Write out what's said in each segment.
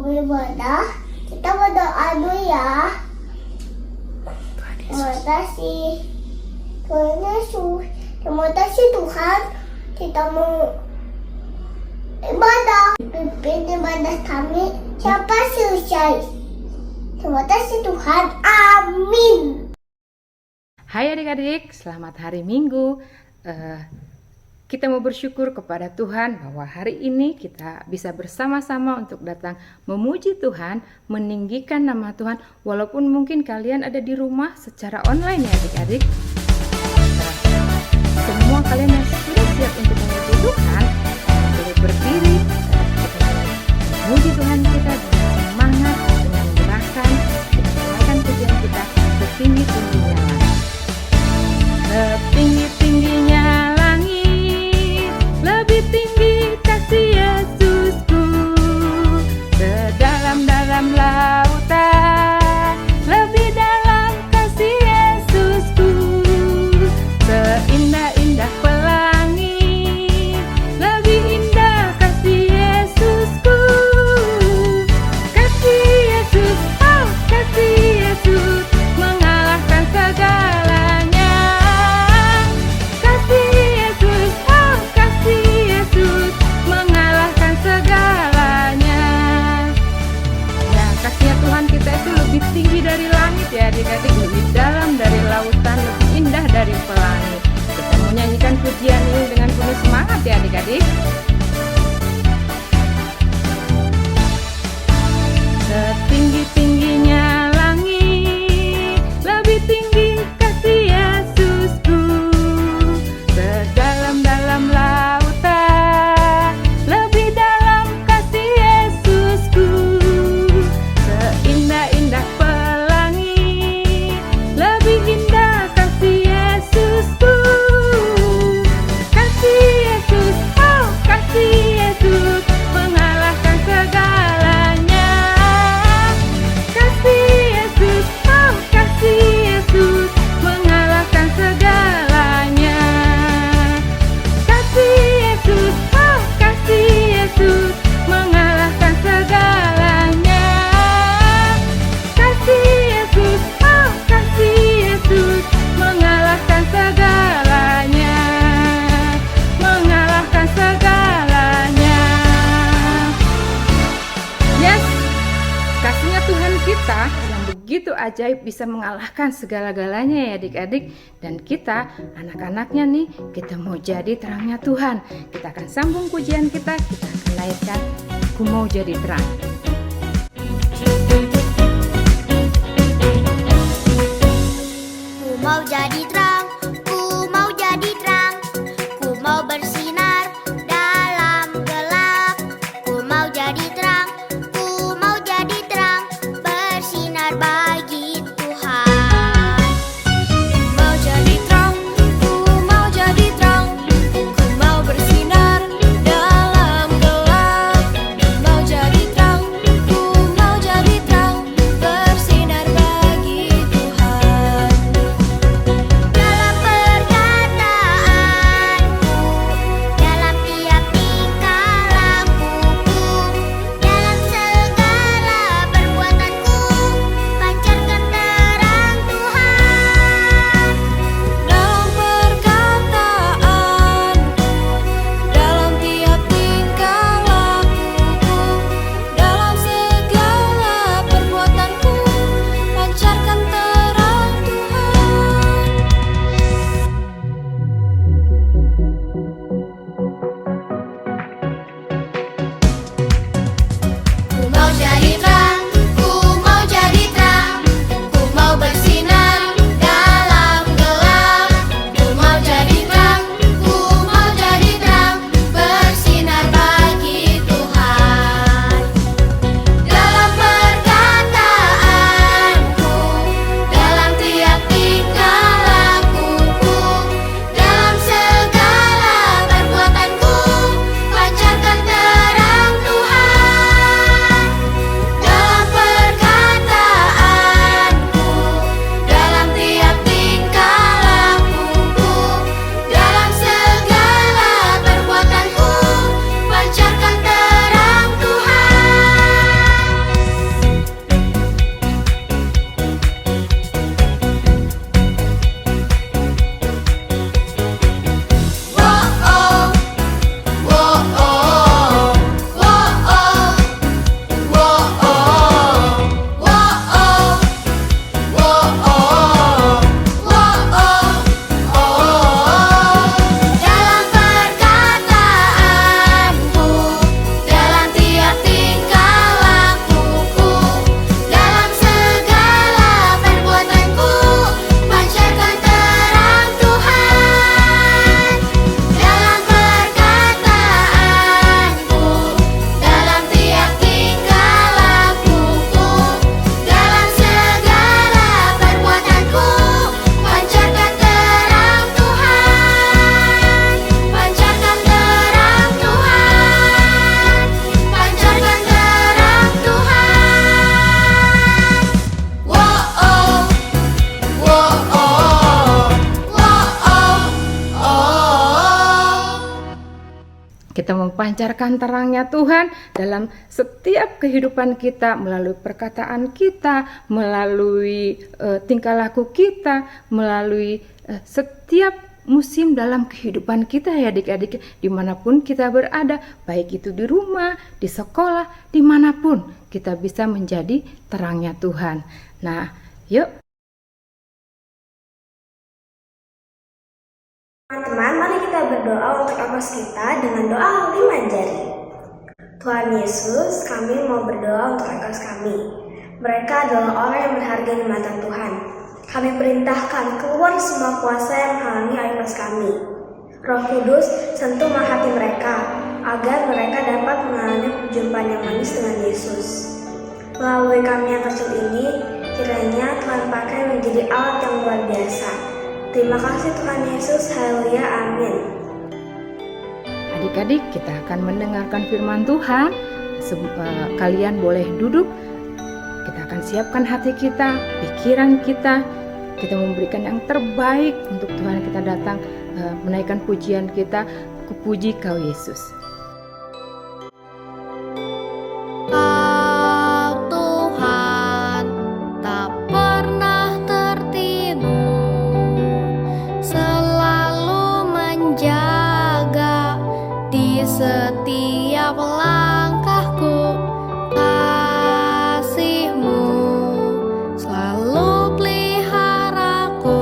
beribadah, kita berdoa dulu ya. Terima kasih. Terima kasih Tuhan. Kita mau ibadah. Pimpin ibadah kami sampai selesai. Terima kasih Tuhan. Amin. Hai adik-adik, selamat hari Minggu. Kita mau bersyukur kepada Tuhan bahwa hari ini kita bisa bersama-sama untuk datang memuji Tuhan, meninggikan nama Tuhan. Walaupun mungkin kalian ada di rumah secara online ya adik-adik. Semua kalian yang sudah siap untuk memuji Tuhan, boleh berdiri. Kita memuji Tuhan kita dengan semangat, dengan gerakan, kita menaikkan pujian kita setinggi-tingginya. Setinggi-tingginya langit, lebih tinggi kasih Yesusku. Sedalam-dalam lautan, lebih dalam kasih Yesusku. Seindah-indah pelangi, lebih indah kasih Yesusku. Kasih Yesus, oh kasih Yesus, mengalahkan segalanya. Kasih Yesus, oh kasih Yesus, mengalahkan segalanya. Ya, kasih Tuhan kita itu lebih tinggi dari langit ya adik-adik, lebih dalam dari lautan, lebih indah dari pelangi. Kita mau nyanyikan pujian ini dengan penuh semangat ya adik-adik. Setinggi-tingginya langit, lebih tinggi kasih Yesusku. Sedalam-dalam lautan, lebih dalam kasih Yesusku. Seindah-indah pelangi, lebih indah kasih Yesusku. Kasih Yesus, oh kasih Yesus, mengalahkan segalanya. Kasih Yesus, oh kasih Yesus, mengalahkan segalanya. Kasih Yesus, oh kasih Yesus, mengalahkan segalanya. Kasih Yesus, oh kasih Yesus, mengalahkan segalanya. Mengalahkan segalanya. Yes, kasihnya Tuhan kita yang begitu ajaib bisa mengalahkan segala-galanya ya adik-adik. Dan kita anak-anaknya nih, kita mau jadi terangnya Tuhan. Kita akan sambung pujian kita akan naikkan Ku Mau Jadi Terang. Ku mau jadi terang, ku mau jadi terang, ku mau bersinar dalam gelap. Ku mau jadi terang, ku mau jadi terang, bersinar bagi Tuhan. Mau jadi terang, ku mau jadi terang, ku mau bersinar dalam gelap. Mau jadi terang, ku mau jadi terang, bersinar bagi Tuhan. mempancarkan terangnya Tuhan dalam setiap kehidupan kita, melalui perkataan kita, melalui tingkah laku kita, melalui setiap musim dalam kehidupan kita ya adik-adik, dimanapun kita berada, baik itu di rumah, di sekolah, dimanapun kita bisa menjadi terangnya Tuhan. Nah, yuk teman-teman, mari kita berdoa untuk ongkos kita dengan doa 5 jari. Tuhan Yesus, kami mau berdoa untuk ongkos kami. Mereka adalah orang yang berharga di mata Tuhan. Kami perintahkan keluar semua kuasa yang menghalangi ongkos kami. Roh Kudus, sentuh hati mereka, agar mereka dapat mengalami perjumpaan yang manis dengan Yesus. Melalui kami yang kecil ini, kiranya Tuhan pakai menjadi alat yang luar biasa. Terima kasih Tuhan Yesus, haleluya, amin. adik-adik, kita akan mendengarkan firman Tuhan. Kalian boleh duduk. Kita akan siapkan hati kita, pikiran kita. Kita memberikan yang terbaik untuk Tuhan. Kita datang menaikkan pujian kita, Kupuji Kau Yesus. Kau Tuhan tak pernah tertidur, selalu menjaga di setiap langkahku. Kasih-Mu selalu peliharaku,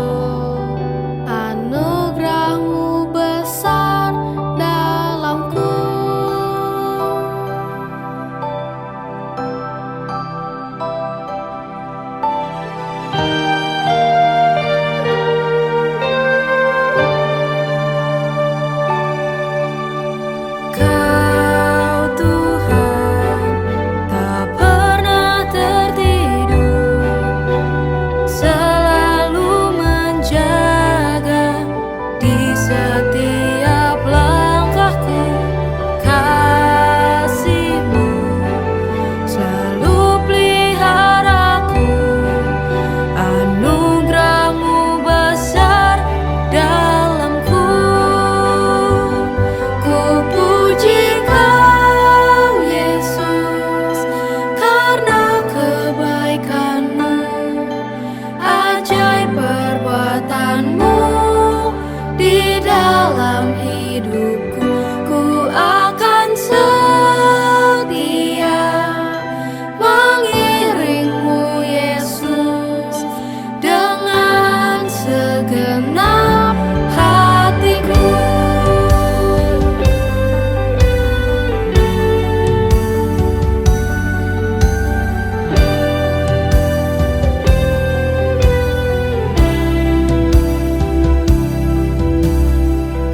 anugerah-Mu besar dalamku. Kau Tuhan tak pernah tertidur, selalu menjaga di setiap langkahku. Kasih-Mu selalu peliharaku, anugerah-Mu besar dalamku. Ku puji Kau Yesus karena kebaikan-Mu, ajaib perbuatan-Mu di dalam hidupku. Ku akan setia mengiring-Mu Yesus dengan segenap hatiku.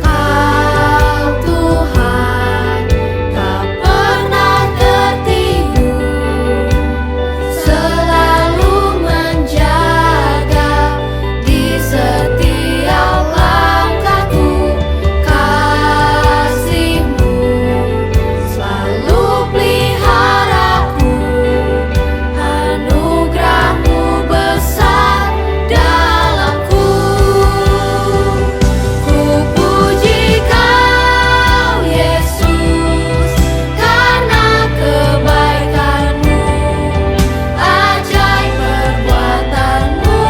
Kau Tuhan tak pernah tertidur, selalu menjaga di setiap langkahku. Kasih-Mu selalu peliharaku, anugerah-Mu besar dalamku. Ku puji Kau Yesus karena kebaikan-Mu, ajaib perbuatan-Mu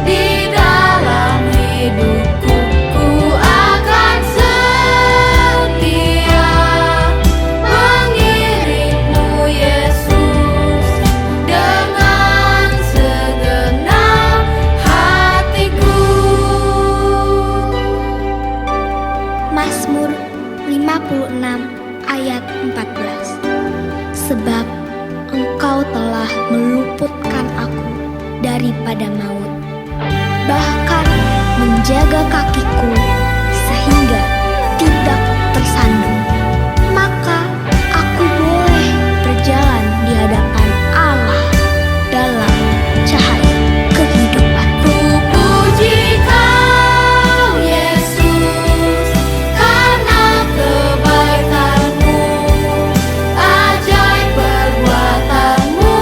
di dalam hidupku. Ku akan setia mengiring-Mu Yesus dengan segenap hatiku. Mazmur 56 ayat 14. Sebab Engkau telah meluputkan aku daripada maut, bahkan menjaga kakiku sehingga tidak tersandung. Maka aku boleh berjalan di hadapan Allah dalam cahaya kehidupan. Ku puji Kau Yesus karena kebaikan-Mu, ajaib perbuatan-Mu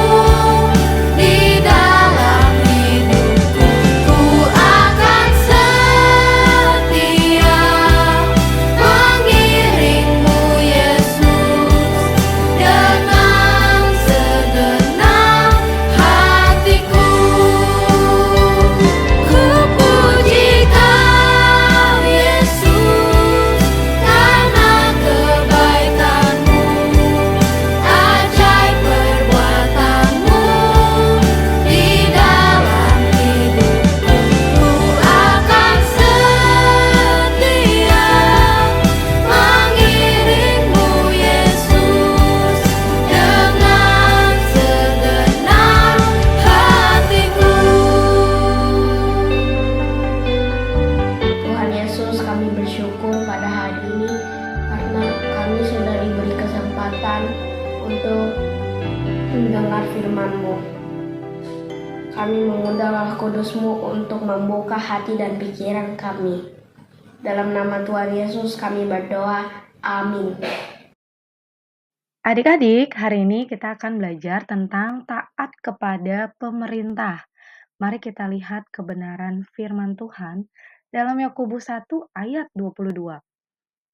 di dalam hidupku. Ku akan setia mendengar firman-Mu. Kami mengundang Roh Kudus-Mu untuk membuka hati dan pikiran kami. Dalam nama Tuhan Yesus kami berdoa. Amin. Adik-adik, hari ini kita akan belajar tentang taat kepada pemerintah. Mari kita lihat kebenaran firman Tuhan dalam Yakobus 1 ayat 22.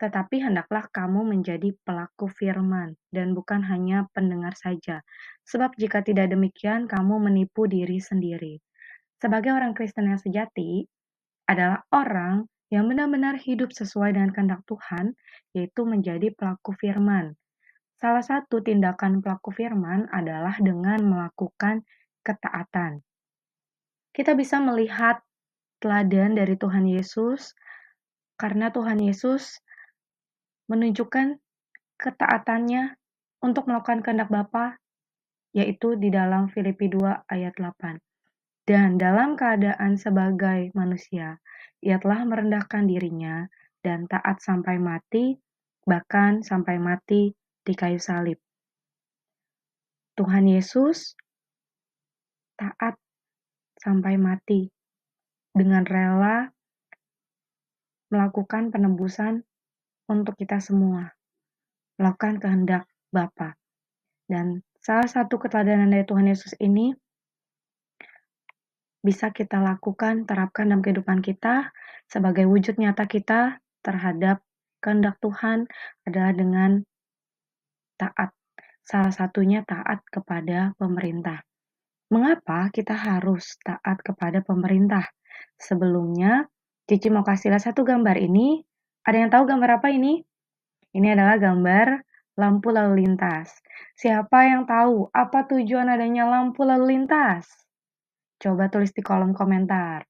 Tetapi hendaklah kamu menjadi pelaku firman dan bukan hanya pendengar saja. Sebab jika tidak demikian, kamu menipu diri sendiri. Sebagai orang Kristen yang sejati, adalah orang yang benar-benar hidup sesuai dengan kehendak Tuhan, yaitu menjadi pelaku firman. Salah satu tindakan pelaku firman adalah dengan melakukan ketaatan. Kita bisa melihat teladan dari Tuhan Yesus, karena Tuhan Yesus menunjukkan ketaatannya untuk melakukan kehendak Bapa, yaitu di dalam Filipi 2 ayat 8. Dan dalam keadaan sebagai manusia, ia telah merendahkan dirinya dan taat sampai mati, bahkan sampai mati di kayu salib. Tuhan Yesus taat sampai mati dengan rela melakukan penebusan untuk kita semua, melakukan kehendak Bapa. Dan salah satu keteladanan dari Tuhan Yesus ini bisa kita lakukan, terapkan dalam kehidupan kita sebagai wujud nyata kita terhadap kehendak Tuhan adalah dengan taat. Salah satunya taat kepada pemerintah. Mengapa kita harus taat kepada pemerintah? Sebelumnya, Cici mau kasih lihat satu gambar ini. Ada yang tahu gambar apa ini? Ini adalah gambar lampu lalu lintas. Siapa yang tahu apa tujuan adanya lampu lalu lintas? Coba tulis di kolom komentar.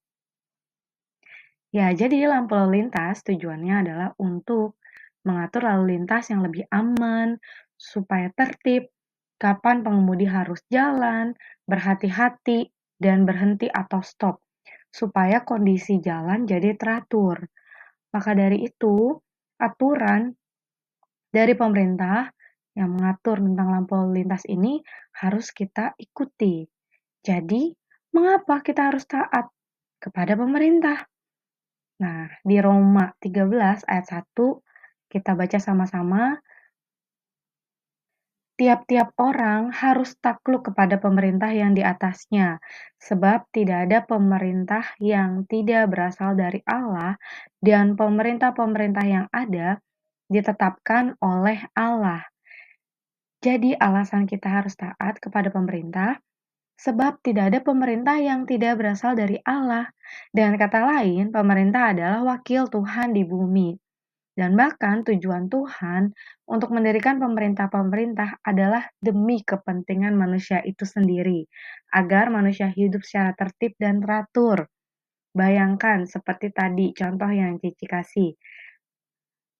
Ya, jadi lampu lalu lintas tujuannya adalah untuk mengatur lalu lintas yang lebih aman, supaya tertib, kapan pengemudi harus jalan, berhati-hati, dan berhenti atau stop, supaya kondisi jalan jadi teratur. Maka dari itu, aturan dari pemerintah yang mengatur tentang lampu lalu lintas ini harus kita ikuti. Jadi, mengapa kita harus taat kepada pemerintah? Nah, di Roma 13 ayat 1 kita baca sama-sama. Tiap-tiap orang harus takluk kepada pemerintah yang di atasnya, sebab tidak ada pemerintah yang tidak berasal dari Allah, dan pemerintah-pemerintah yang ada ditetapkan oleh Allah. Jadi alasan kita harus taat kepada pemerintah, sebab tidak ada pemerintah yang tidak berasal dari Allah. Dengan kata lain, pemerintah adalah wakil Tuhan di bumi. Dan bahkan tujuan Tuhan untuk mendirikan pemerintah-pemerintah adalah demi kepentingan manusia itu sendiri, agar manusia hidup secara tertib dan teratur. Bayangkan seperti tadi contoh yang Cici kasih,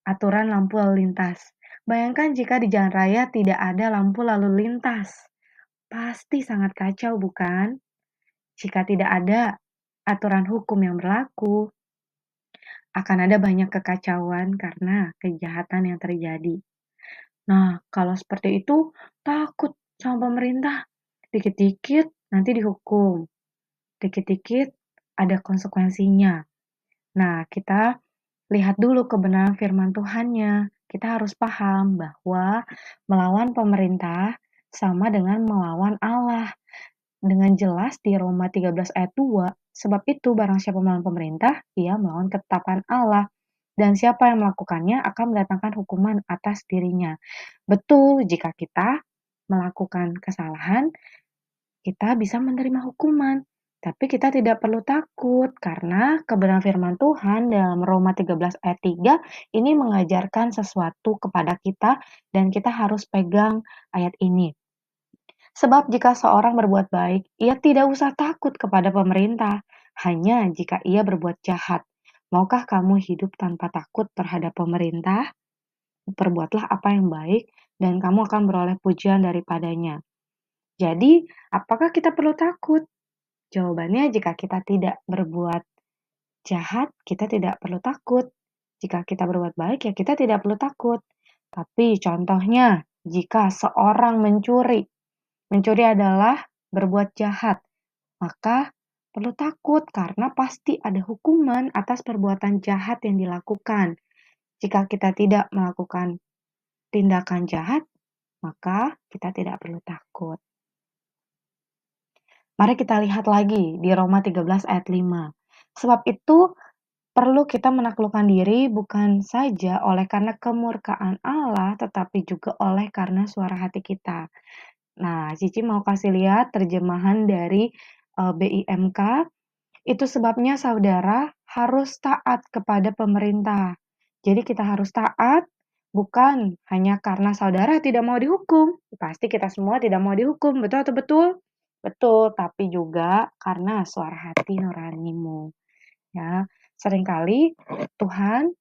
aturan lampu lalu lintas. Bayangkan jika di jalan raya tidak ada lampu lalu lintas. Pasti sangat kacau, bukan? Jika tidak ada aturan hukum yang berlaku, akan ada banyak kekacauan karena kejahatan yang terjadi. Nah, kalau seperti itu, takut sama pemerintah. Dikit-dikit nanti dihukum. Dikit-dikit ada konsekuensinya. Nah, kita lihat dulu kebenaran firman Tuhannya. Kita harus paham bahwa melawan pemerintah sama dengan melawan Allah. Dengan jelas di Roma 13 ayat 2, sebab itu barang siapa melawan pemerintah, ia melawan ketetapan Allah. Dan siapa yang melakukannya akan mendatangkan hukuman atas dirinya. Betul, jika kita melakukan kesalahan, kita bisa menerima hukuman. Tapi kita tidak perlu takut, karena kebenaran firman Tuhan dalam Roma 13 ayat 3 ini mengajarkan sesuatu kepada kita, dan kita harus pegang ayat ini. Sebab jika seorang berbuat baik, ia tidak usah takut kepada pemerintah, hanya jika ia berbuat jahat. Maukah kamu hidup tanpa takut terhadap pemerintah? Perbuatlah apa yang baik, dan kamu akan beroleh pujian daripadanya. Jadi, apakah kita perlu takut? Jawabannya, jika kita tidak berbuat jahat, kita tidak perlu takut. Jika kita berbuat baik, ya kita tidak perlu takut. Tapi contohnya, jika seorang mencuri, Mencuri adalah berbuat jahat, maka perlu takut karena pasti ada hukuman atas perbuatan jahat yang dilakukan. Jika kita tidak melakukan tindakan jahat, maka kita tidak perlu takut. Mari kita lihat lagi di Roma 13 ayat 5. Sebab itu perlu kita menaklukkan diri bukan saja oleh karena kemurkaan Allah, tetapi juga oleh karena suara hati kita. Nah, Cici mau kasih lihat terjemahan dari BIMK. Itu sebabnya saudara harus taat kepada pemerintah. Jadi kita harus taat bukan hanya karena saudara tidak mau dihukum. Pasti kita semua tidak mau dihukum, betul atau betul? Betul, tapi juga karena suara hati nuranimu. Ya, seringkali Tuhan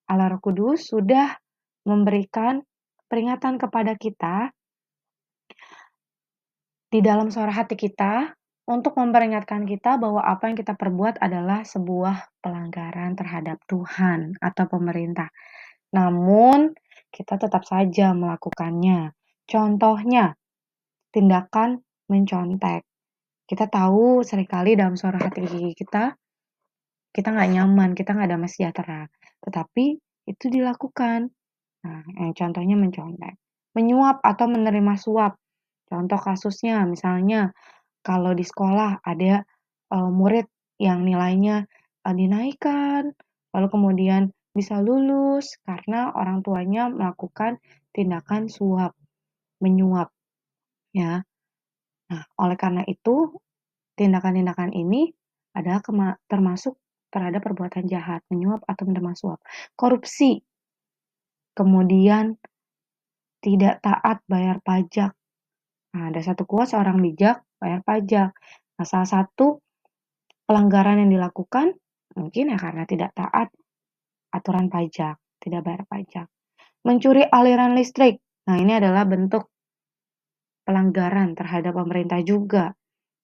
Allah Roh Kudus sudah memberikan peringatan kepada kita di dalam suara hati kita untuk memperingatkan kita bahwa apa yang kita perbuat adalah sebuah pelanggaran terhadap Tuhan atau pemerintah. Namun, kita tetap saja melakukannya. Contohnya, tindakan mencontek. Kita tahu seringkali dalam suara hati kita nggak nyaman, kita nggak damai sejahtera. Tetapi itu dilakukan. Nah, contohnya mencontek. Menyuap atau menerima suap. Contoh kasusnya, misalnya kalau di sekolah ada murid yang nilainya dinaikkan, lalu kemudian bisa lulus karena orang tuanya melakukan tindakan suap, menyuap, ya. Nah, oleh karena itu, tindakan-tindakan ini adalah termasuk terhadap perbuatan jahat, menyuap atau menerima suap. Korupsi, kemudian tidak taat bayar pajak. Nah, ada satu quotes orang bijak bayar pajak. Nah, salah satu pelanggaran yang dilakukan mungkin ya karena tidak taat aturan pajak, tidak bayar pajak. Mencuri aliran listrik. Nah, ini adalah bentuk pelanggaran terhadap pemerintah juga,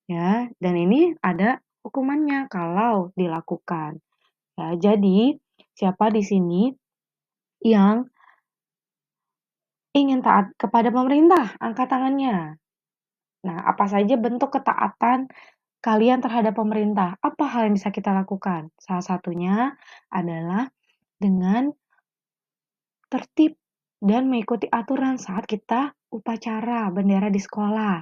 ya. Dan ini ada hukumannya kalau dilakukan. Ya, jadi siapa di sini yang ingin taat kepada pemerintah? Angkat tangannya. Nah, apa saja bentuk ketaatan kalian terhadap pemerintah? Apa hal yang bisa kita lakukan? Salah satunya adalah dengan tertib dan mengikuti aturan saat kita upacara bendera di sekolah.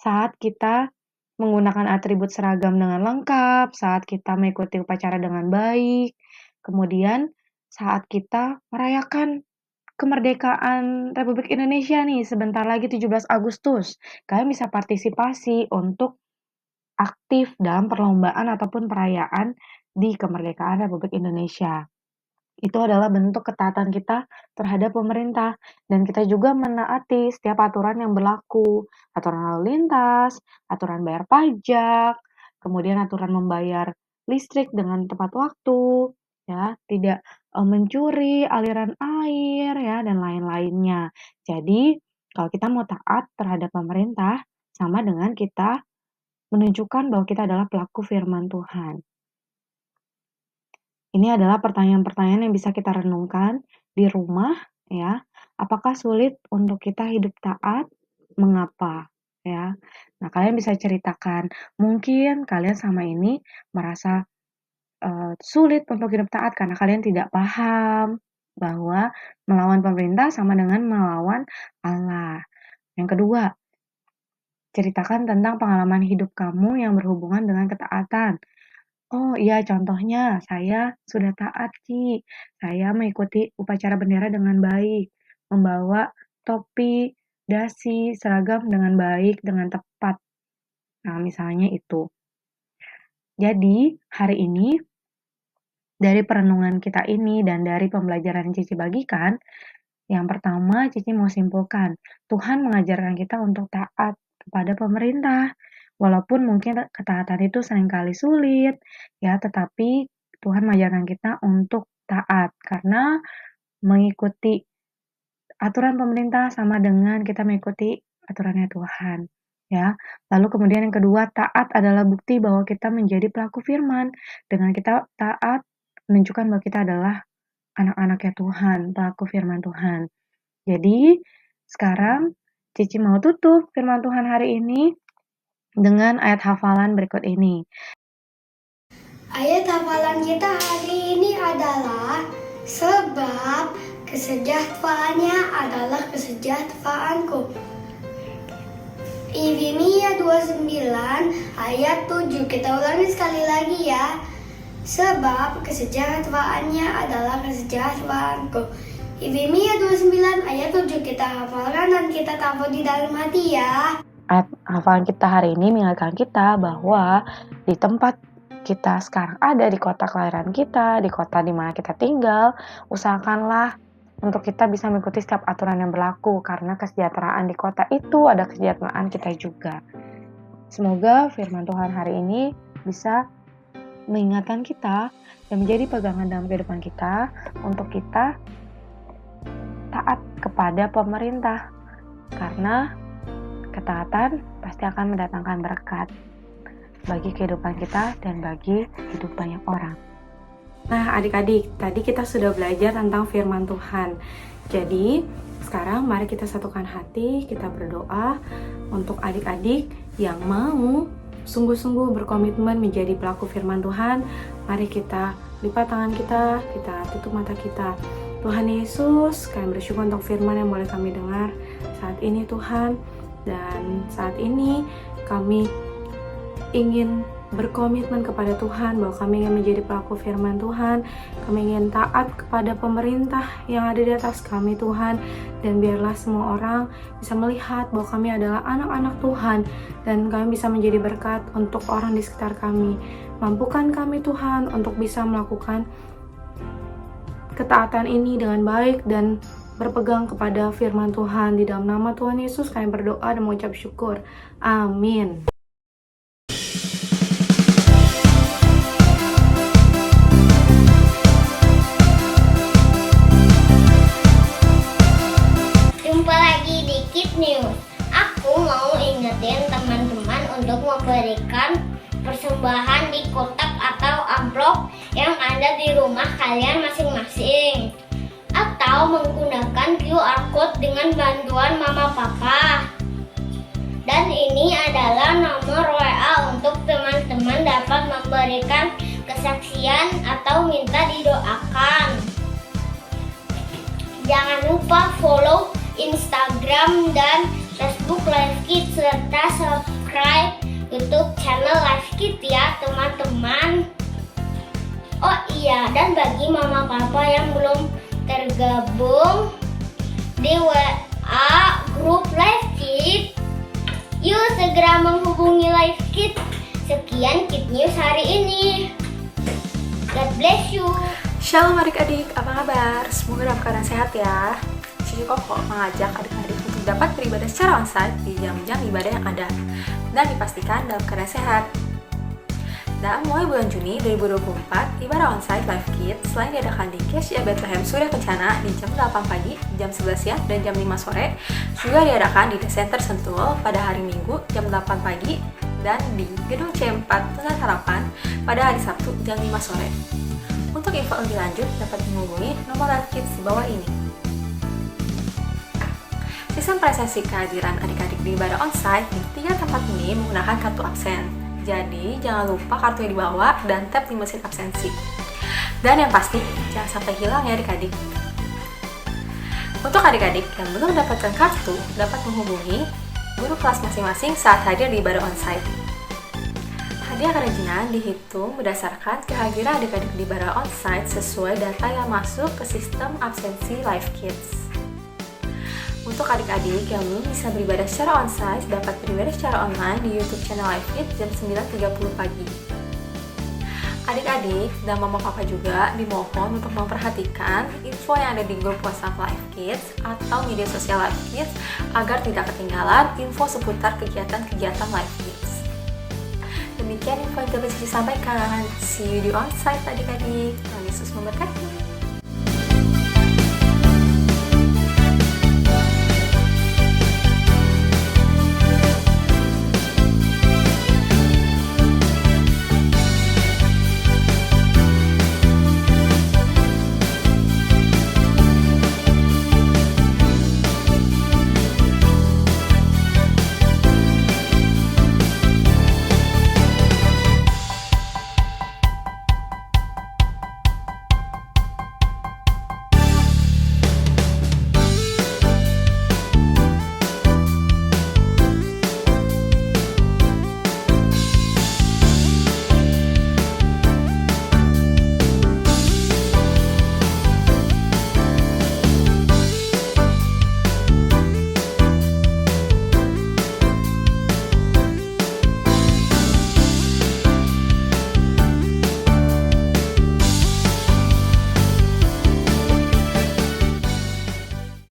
Saat kita menggunakan atribut seragam dengan lengkap, saat kita mengikuti upacara dengan baik, kemudian saat kita merayakan kemerdekaan Republik Indonesia nih, sebentar lagi 17 Agustus. Kalian bisa partisipasi untuk aktif dalam perlombaan ataupun perayaan di kemerdekaan Republik Indonesia. Itu adalah bentuk ketaatan kita terhadap pemerintah dan kita juga menaati setiap aturan yang berlaku, aturan lalu lintas, aturan bayar pajak, kemudian aturan membayar listrik dengan tepat waktu, ya, tidak mencuri aliran air ya dan lain-lainnya. Jadi, kalau kita mau taat terhadap pemerintah sama dengan kita menunjukkan bahwa kita adalah pelaku firman Tuhan. Ini adalah pertanyaan-pertanyaan yang bisa kita renungkan di rumah, ya. Apakah sulit untuk kita hidup taat? Mengapa? Ya. Nah, kalian bisa ceritakan. Mungkin kalian sama ini merasa sulit untuk hidup taat karena kalian tidak paham bahwa melawan pemerintah sama dengan melawan Allah. Yang kedua, ceritakan tentang pengalaman hidup kamu yang berhubungan dengan ketaatan. Oh iya, contohnya saya sudah taat, Ki. Saya mengikuti upacara bendera dengan baik, membawa topi, dasi, seragam dengan baik, dengan tepat. Nah, misalnya itu. Jadi, hari ini, dari perenungan kita ini dan dari pembelajaran yang Cici bagikan, yang pertama Cici mau simpulkan, Tuhan mengajarkan kita untuk taat kepada pemerintah. Walaupun mungkin ketaatan itu seringkali sulit, ya, tetapi Tuhan mengajarkan kita untuk taat karena mengikuti aturan pemerintah sama dengan kita mengikuti aturannya Tuhan, ya. Lalu kemudian yang kedua, taat adalah bukti bahwa kita menjadi pelaku firman. Dengan kita taat menunjukkan bahwa kita adalah anak-anaknya Tuhan, pelaku firman Tuhan. Jadi, sekarang Cici mau tutup firman Tuhan hari ini dengan ayat hafalan berikut ini. Ayat hafalan kita hari ini adalah sebab kesejahteraannya adalah kesejahteraanku. Yeremia 29 ayat 7. Kita ulangi sekali lagi ya. Sebab kesejahteraannya adalah kesejahteraanku. Yeremia 29 ayat 7 kita hafalkan dan kita taruh di dalam hati ya. Ayat hafalan kita hari ini mengingatkan kita bahwa di tempat kita sekarang ada, di kota kelahiran kita, di kota di mana kita tinggal, usahakanlah untuk kita bisa mengikuti setiap aturan yang berlaku, karena kesejahteraan di kota itu ada kesejahteraan kita juga. Semoga firman Tuhan hari ini bisa mengingatkan kita dan menjadi pegangan dalam kehidupan kita untuk kita taat kepada pemerintah, karena ketaatan pasti akan mendatangkan berkat bagi kehidupan kita dan bagi hidup banyak orang. Nah, adik-adik, tadi kita sudah belajar tentang firman Tuhan. Jadi, sekarang mari kita satukan hati, kita berdoa untuk adik-adik yang mau sungguh-sungguh berkomitmen menjadi pelaku firman Tuhan. Mari kita lipat tangan kita tutup mata kita. Tuhan Yesus, kami bersyukur untuk firman yang boleh kami dengar saat ini Tuhan. Dan saat ini kami ingin berkomitmen kepada Tuhan bahwa kami ingin menjadi pelaku firman Tuhan. Kami ingin taat kepada pemerintah yang ada di atas kami Tuhan. Dan biarlah semua orang bisa melihat bahwa kami adalah anak-anak Tuhan, dan kami bisa menjadi berkat untuk orang di sekitar kami. Mampukan kami Tuhan untuk bisa melakukan ketaatan ini dengan baik dan berpegang kepada firman Tuhan. Di dalam nama Tuhan Yesus kami berdoa dan mengucap syukur. Amin. Jumpa lagi di Kid News. Aku mau ingetin teman-teman untuk memberikan persembahan di kotak atau amplop yang ada di rumah kalian masing-masing, atau menggunakan QR Code dengan bantuan mama papa. Dan ini adalah nomor WA untuk teman-teman dapat memberikan kesaksian atau minta didoakan. Jangan lupa follow Instagram dan Facebook Live Kids serta subscribe YouTube channel Live Kids ya teman-teman. Oh iya, dan bagi mama papa yang belum tergabung di WA grup Live Kids, yuk segera menghubungi Live Kids. Sekian Kid News hari ini. God bless you. Shalom adik-adik, apa kabar? Semoga dalam keadaan sehat ya. Cici Koko mengajak adik-adik untuk dapat beribadah secara onsite di jam-jam ibadah yang ada dan dipastikan dalam keadaan sehat. Dan mulai bulan Juni 2024, ibadah onsite Live Kids selain diadakan di GSIA Bethlehem Surya Kencana di jam 8 pagi, jam 11 siang, dan jam 5 sore, juga diadakan di The Center Sentul pada hari Minggu jam 8 pagi dan di Gedung C4 Tengah Harapan pada hari Sabtu jam 5 sore. Untuk info lebih lanjut dapat menghubungi nomor Live Kids di bawah ini. Sistem presensi kehadiran adik-adik di ibadah onsite di 3 tempat ini menggunakan kartu absen. Jadi, jangan lupa kartunya dibawa dan tap di mesin absensi. Dan yang pasti, jangan sampai hilang ya adik-adik. Untuk adik-adik yang belum mendapatkan kartu, dapat menghubungi guru kelas masing-masing saat hadir di ibadah onsite. Hadiah kerajinan dihitung berdasarkan kehadiran adik-adik di ibadah onsite sesuai data yang masuk ke sistem absensi Live Kids. Untuk adik-adik yang belum bisa beribadah secara onsite, dapat beribadah secara online di YouTube channel Live Kids jam 9.30 pagi. Adik-adik dan mama papa juga dimohon untuk memperhatikan info yang ada di grup WhatsApp Live Kids atau media sosial Live Kids agar tidak ketinggalan info seputar kegiatan-kegiatan Live Kids. Demikian info yang dapat disampaikan. See you di onsite adik-adik. Tuhan Yesus memberkati.